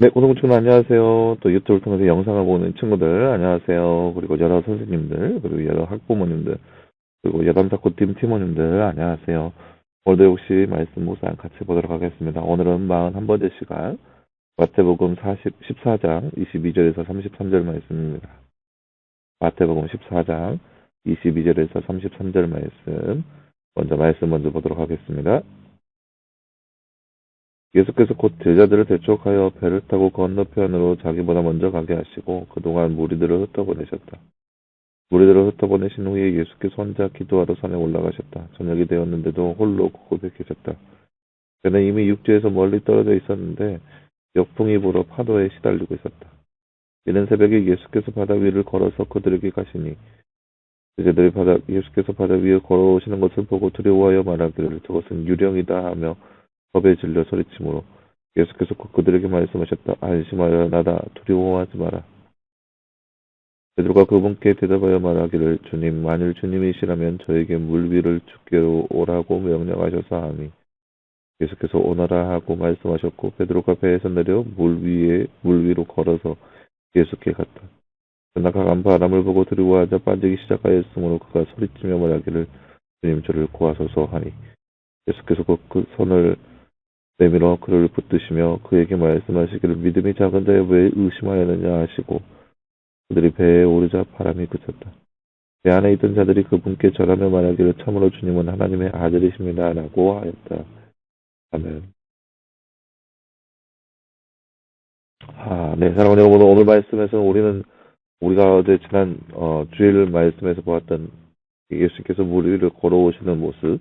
네, 고등부친구 안녕하세요. 또 유튜브를 통해서 영상을 보는 친구들 안녕하세요. 그리고 여러 선생님들, 그리고 여러 학부모님들, 그리고 여담사코팀 팀원님들 안녕하세요. 오늘도 역시 말씀 묵상 같이 보도록 하겠습니다. 오늘은 41번째 시간 마태복음 14장 22절에서 33절 말씀입니다. 마태복음 14장 22절에서 33절 말씀 먼저 보도록 하겠습니다. 예수께서 곧 제자들을 대촉하여 배를 타고 건너편으로 자기보다 먼저 가게 하시고 그동안 무리들을 흩어보내셨다. 무리들을 흩어보내신 후에 예수께서 혼자 기도하러 산에 올라가셨다. 저녁이 되었는데도 홀로 고백해 계셨다. 그는 이미 육지에서 멀리 떨어져 있었는데 역풍이 불어 파도에 시달리고 있었다. 이른 새벽에 예수께서 바다 위를 걸어서 그들에게 가시니 제자들이 예수께서 바다 위에 걸어오시는 것을 보고 두려워하여 말하기를 저것은 유령이다 하며 겁에 질려 소리치므로 예수께서 그들에게 말씀하셨다. 안심하여 나다. 두려워하지 마라. 베드로가 그분께 대답하여 말하기를 주님 만일 주님이시라면 저에게 물 위를 주께로 오라고 명령하셔서 하니 예수께서 오너라 하고 말씀하셨고 베드로가 배에서 내려 물 위로 걸어서 예수께 갔다. 그러나 강한 바람을 보고 두려워하자 빠지기 시작하였으므로 그가 소리치며 말하기를 주님 저를 구하소서 하니 예수께서 그 손을 내밀어 그를 붙드시며 그에게 말씀하시기를 믿음이 작은 자여 왜 의심하였느냐 하시고 그들이 배에 오르자 바람이 그쳤다. 배 안에 있던 자들이 그분께 절하며 말하기를 참으로 주님은 하나님의 아들이십니다 라고 하였다. 아멘. 네, 사랑하는 여러분, 오늘 말씀에서 우리가 어제 지난 주일 말씀에서 보았던 예수께서 물 위를 걸어오시는 모습,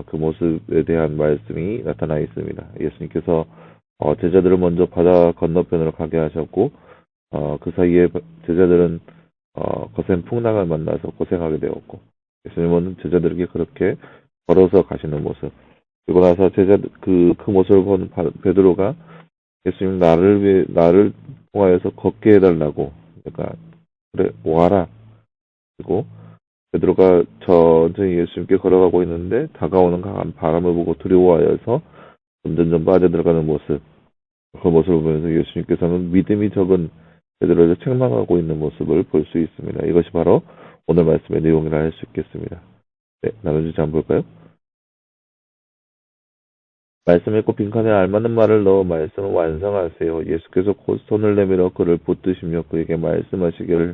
그 모습에 대한 말씀이 나타나 있습니다. 예수님께서 제자들을 먼저 바다 건너편으로 가게 하셨고 그 사이에 제자들은 거센 풍랑을 만나서 고생하게 되었고 예수님은 제자들에게 그렇게 걸어서 가시는 모습 그리고 나서 그 모습을 본 베드로가 예수님 나를 통하여서 걷게 해달라고 그러니까 그래 와라 그리고 베드로가 천천히 예수님께 걸어가고 있는데 다가오는 강한 바람을 보고 두려워하여서 점점점 빠져들어가는 모습 그 모습을 보면서 예수님께서는 믿음이 적은 베드로를 책망하고 있는 모습을 볼 수 있습니다. 이것이 바로 오늘 말씀의 내용이라 할 수 있겠습니다. 네, 나눠주지 한번 볼까요? 말씀 읽고 빈칸에 알맞는 말을 넣어 말씀을 완성하세요. 예수께서 곧 손을 내밀어 그를 붙드시며 그에게 말씀하시기를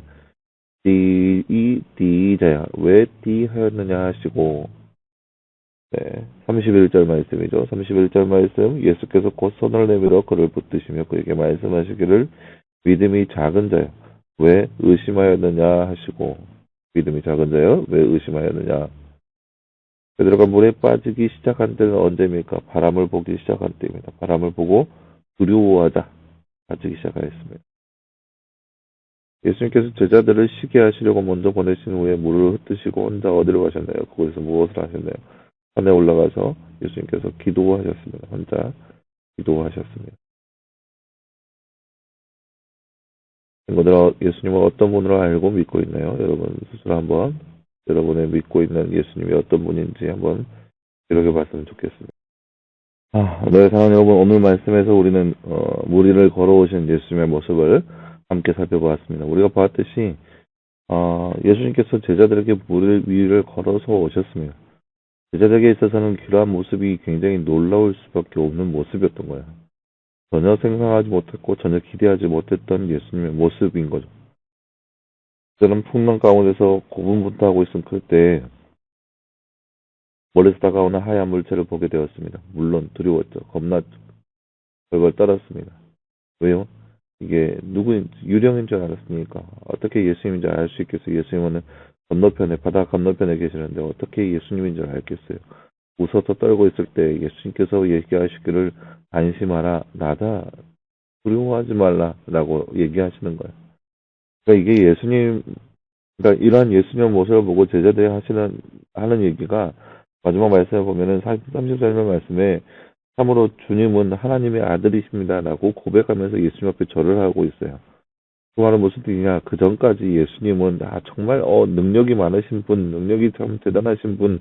디자야 왜 디하였느냐 하시고 네, 31절 말씀이죠. 31절 말씀 예수께서 곧 손을 내밀어 그를 붙드시며 그에게 말씀하시기를 믿음이 작은 자여 왜 의심하였느냐 하시고 믿음이 작은 자여 왜 의심하였느냐 베드로가 물에 빠지기 시작한 때는 언제입니까? 바람을 보기 시작한 때입니다. 바람을 보고 두려워하자 빠지기 시작하였습니다. 예수님께서 제자들을 쉬게 하시려고 먼저 보내신 후에 물을 흩으시고 혼자 어디로 가셨나요? 그곳에서 무엇을 하셨나요? 산에 올라가서 예수님께서 기도하셨습니다. 혼자 기도하셨습니다. 친구들, 예수님을 어떤 분으로 알고 믿고 있나요? 여러분 스스로 한번 여러분의 믿고 있는 예수님이 어떤 분인지 한번 기록해 봤으면 좋겠습니다. 네, 사랑하는 여러분, 오늘 말씀에서 우리는 물 위를 걸어오신 예수님의 모습을 함께 살펴보았습니다. 우리가 보았듯이 예수님께서 제자들에게 물 위를 걸어서 오셨습니다. 제자들에게 있어서는 그러한 모습이 굉장히 놀라울 수밖에 없는 모습이었던 거예요. 전혀 생각하지 못했고 전혀 기대하지 못했던 예수님의 모습인 거죠. 저는 풍랑 가운데서 고분분투하고 있을 그때 멀리서 다가오는 하얀 물체를 보게 되었습니다. 물론 두려웠죠. 겁났죠. 벌벌 떨었습니다. 왜요? 이게 누구인지 유령인 줄 알았으니까 어떻게 예수님인 줄 알 수 있겠어요? 예수님은 바다 건너편에 계시는데 어떻게 예수님인 줄 알겠어요? 웃어서 떨고 있을 때 예수님께서 얘기하시기를 안심하라 나다 두려워하지 말라라고 얘기하시는 거예요. 그러니까 이게 그러니까 이러한 예수님의 모습을 보고 제자들이 하는 얘기가 마지막 말씀에 보면은 30절 말씀에 참으로 주님은 하나님의 아들이십니다라고 고백하면서 예수님 앞에 절을 하고 있어요. 그 말은 무슨 뜻이냐? 그 전까지 예수님은 정말 능력이 많으신 분, 능력이 참 대단하신 분,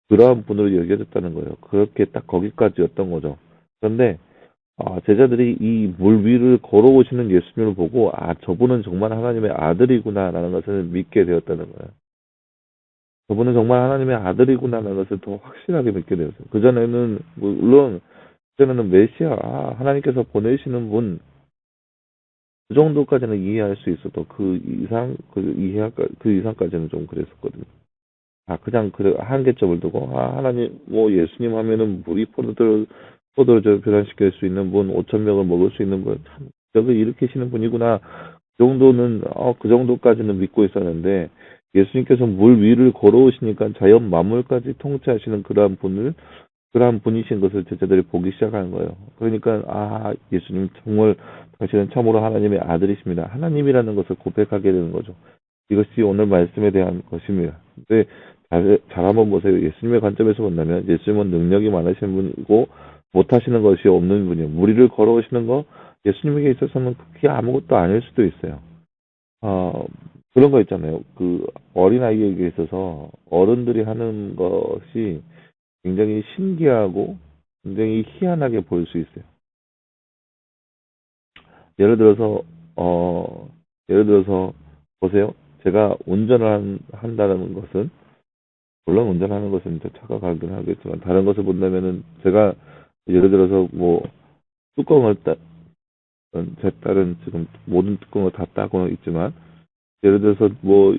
그러한 분으로 여겨졌다는 거예요. 그렇게 딱 거기까지였던 거죠. 그런데 제자들이 이 물 위를 걸어오시는 예수님을 보고, 저분은 정말 하나님의 아들이구나라는 것을 믿게 되었다는 거예요. 저분은 정말 하나님의 아들이구나라는 것을 더 확실하게 믿게 되었어요. 그전에는, 물론, 그전에는 메시아, 하나님께서 보내시는 분, 그 정도까지는 이해할 수 있어도 그 이상까지는 좀 그랬었거든요. 그냥 그래 한계점을 두고 하나님 뭐 예수님 하면은 물이 포도를 변화시킬 수 있는 분, 5천 명을 먹을 수 있는 분, 참 여기 일으키시는 분이구나. 그 정도는 그 정도까지는 믿고 있었는데 예수님께서 물 위를 걸어오시니까 자연 만물까지 통치하시는 그러한 분이신 것을 제자들이 보기 시작하는 거예요. 그러니까 예수님 정말 당신은 참으로 하나님의 아들이십니다. 하나님이라는 것을 고백하게 되는 거죠. 이것이 오늘 말씀에 대한 것입니다. 근데 잘 한번 보세요. 예수님의 관점에서 본다면 예수님은 능력이 많으신 분이고 못하시는 것이 없는 분이에요. 무리를 걸어오시는 거 예수님에게 있어서는 그게 아무것도 아닐 수도 있어요. 그런 거 있잖아요. 그 어린아이에게 있어서 어른들이 하는 것이 굉장히 신기하고 굉장히 희한하게 보일 수 있어요. 예를 들어서 예를 들어서 보세요. 제가 운전을 한다는 것은 물론 운전하는 것은 이제 차가 가긴 하겠지만 다른 것을 본다면은 제가 예를 들어서 뭐 뚜껑을 제 딸은 지금 모든 뚜껑을 다 따고 있지만 예를 들어서 뭐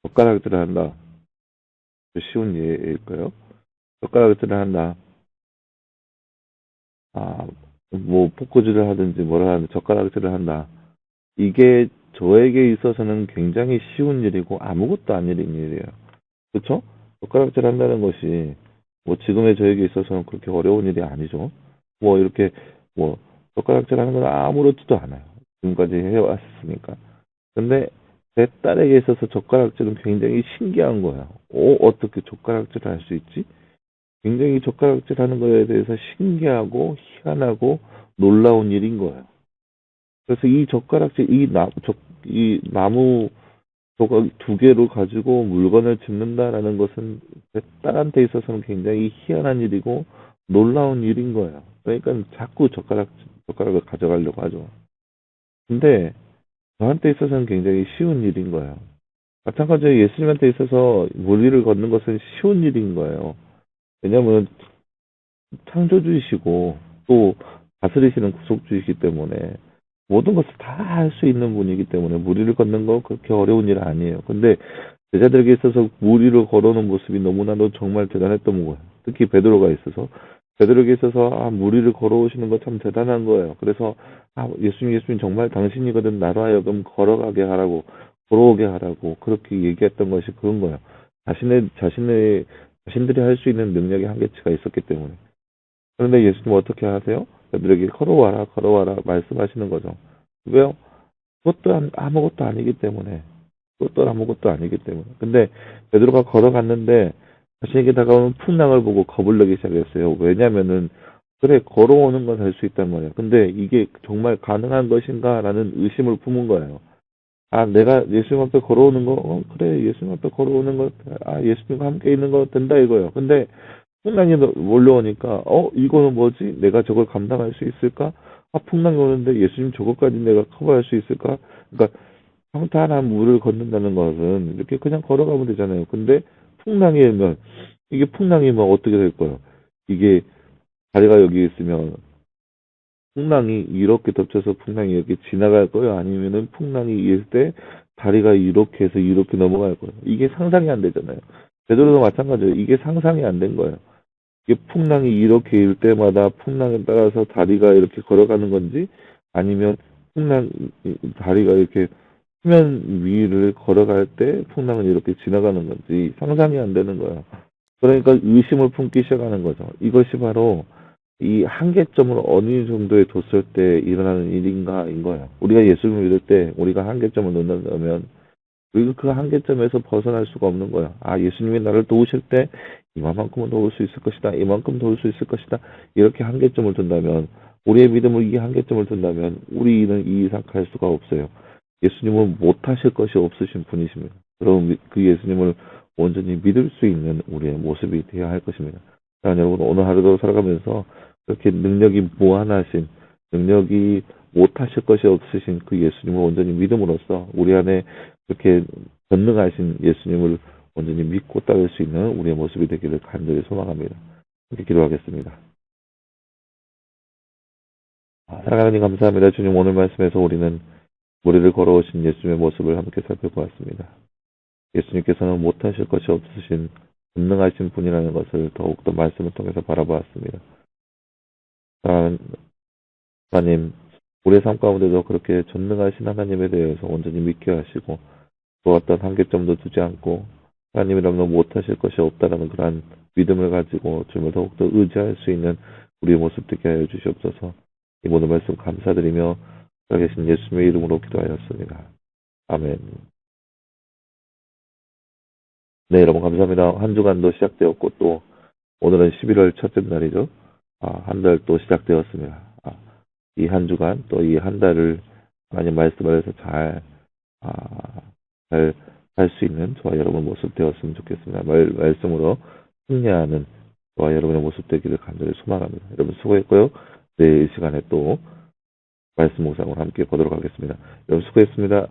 젓가락질을 한다. 쉬운 예일까요? 젓가락질을 한다. 아, 뭐 포크질을 하든지 뭐라 하든지 젓가락질을 한다. 이게 저에게 있어서는 굉장히 쉬운 일이고 아무것도 아닌 일이에요. 그렇죠? 젓가락질 한다는 것이 뭐 지금의 저에게 있어서는 그렇게 어려운 일이 아니죠. 뭐 이렇게 뭐 젓가락질 하는 건 아무렇지도 않아요. 지금까지 해왔으니까. 근데 제 딸에게 있어서 젓가락질은 굉장히 신기한 거예요. 어떻게 젓가락질을 할 수 있지? 굉장히 젓가락질 하는 거에 대해서 신기하고 희한하고 놀라운 일인 거예요. 그래서 이 젓가락질, 이 나무 조각 두 개로 가지고 물건을 짓는다라는 것은 제 딸한테 있어서는 굉장히 희한한 일이고 놀라운 일인 거예요. 그러니까 자꾸 젓가락을 가져가려고 하죠. 근데 저한테 있어서는 굉장히 쉬운 일인 거예요. 마찬가지로 예수님한테 있어서 물 위를 걷는 것은 쉬운 일인 거예요. 왜냐하면 창조주이시고 또 다스리시는 구속주이시기 때문에 모든 것을 다 할 수 있는 분이기 때문에 무리를 걷는 거 그렇게 어려운 일 아니에요. 근데 제자들에게 있어서 무리를 걸어오는 모습이 너무나도 정말 대단했던 거예요. 특히 베드로가 있어서 베드로에게 있어서 무리를 걸어오시는 거 참 대단한 거예요. 그래서 예수님 정말 당신이거든 나로 하여금 걸어오게 하라고 그렇게 얘기했던 것이 그런 거예요. 자신들이 할 수 있는 능력의 한계치가 있었기 때문에. 그런데 예수님 어떻게 하세요? 그들에게 걸어와라 말씀하시는 거죠. 왜요? 아무것도 아니기 때문에. 그것도 아무것도 아니기 때문에. 근데 베드로가 걸어갔는데 자신에게 다가오는 풍랑을 보고 겁을 내기 시작했어요. 왜냐면은 그래 걸어오는 건 할 수 있단 말이야. 근데 이게 정말 가능한 것인가라는 의심을 품은 거예요. 내가 예수님 앞에 걸어오는 거, 그래 예수님 앞에 걸어오는 거, 예수님과 함께 있는 거 된다 이거예요. 근데 풍랑이 몰려오니까 이거는 뭐지? 내가 저걸 감당할 수 있을까? 풍랑이 오는데 예수님 저것까지 내가 커버할 수 있을까? 그러니까 평탄한 물을 걷는다는 것은 이렇게 그냥 걸어가면 되잖아요. 근데 풍랑이면 어떻게 될 거예요? 이게 다리가 여기 있으면 풍랑이 이렇게 덮쳐서 풍랑이 이렇게 지나갈 거예요? 아니면은 풍랑이 있을 때 다리가 이렇게 해서 이렇게 넘어갈 거예요? 이게 상상이 안 되잖아요. 베드로도 마찬가지예요. 이게 상상이 안 된 거예요. 이게 풍랑이 이렇게 일 때마다 풍랑에 따라서 다리가 이렇게 걸어가는 건지 아니면 다리가 이렇게 수면 위를 걸어갈 때 풍랑은 이렇게 지나가는 건지 상상이 안 되는 거예요. 그러니까 의심을 품기 시작하는 거죠. 이것이 바로 이 한계점을 어느 정도에 뒀을 때 일어나는 일인가인 거예요. 우리가 예수님을 믿을 때 우리가 한계점을 놓는다면 우리가 그 한계점에서 벗어날 수가 없는 거예요. 예수님이 나를 도우실 때 이만큼은 도울 수 있을 것이다. 이만큼 도울 수 있을 것이다. 이렇게 한계점을 둔다면 우리의 믿음을 이 한계점을 둔다면 우리는 이 이상 갈 수가 없어요. 예수님은 못하실 것이 없으신 분이십니다. 그럼 그 예수님을 온전히 믿을 수 있는 우리의 모습이 되어야 할 것입니다. 여러분 오늘 하루도 살아가면서 그렇게 능력이 무한하신 능력이 못하실 것이 없으신 그 예수님을 온전히 믿음으로써 우리 안에 그렇게 전능하신 예수님을 온전히 믿고 따를 수 있는 우리의 모습이 되기를 간절히 소망합니다. 이렇게 기도하겠습니다. 사랑하는 하나님 감사합니다. 주님 오늘 말씀에서 우리는 우리를 걸어오신 예수님의 모습을 함께 살펴보았습니다. 예수님께서는 못하실 것이 없으신 전능하신 분이라는 것을 더욱더 말씀을 통해서 바라보았습니다. 사랑하는 하나님, 우리의 삶 가운데도 그렇게 전능하신 하나님에 대해서 온전히 믿게 하시고 또 어떤 한계점도 두지 않고 하나님이라면 못하실 것이 없다라는 그러한 믿음을 가지고 주님을 더욱더 의지할 수 있는 우리의 모습 되게 하여 주시옵소서. 이 모든 말씀 감사드리며 살아계신 예수님의 이름으로 기도하였습니다. 아멘. 네, 여러분 감사합니다. 한 주간도 시작되었고 또 오늘은 11월 첫째 날이죠. 한 달 또 시작되었습니다. 이 한 주간 또 이 한 달을 하나님 말씀을 해서 잘 할 수 있는 저와 여러분 모습 되었으면 좋겠습니다. 말씀으로 승리하는 저와 여러분의 모습 되기를 간절히 소망합니다. 여러분 수고했고요. 내일 이 시간에 또 말씀 묵상으로 함께 보도록 하겠습니다. 여러분 수고했습니다.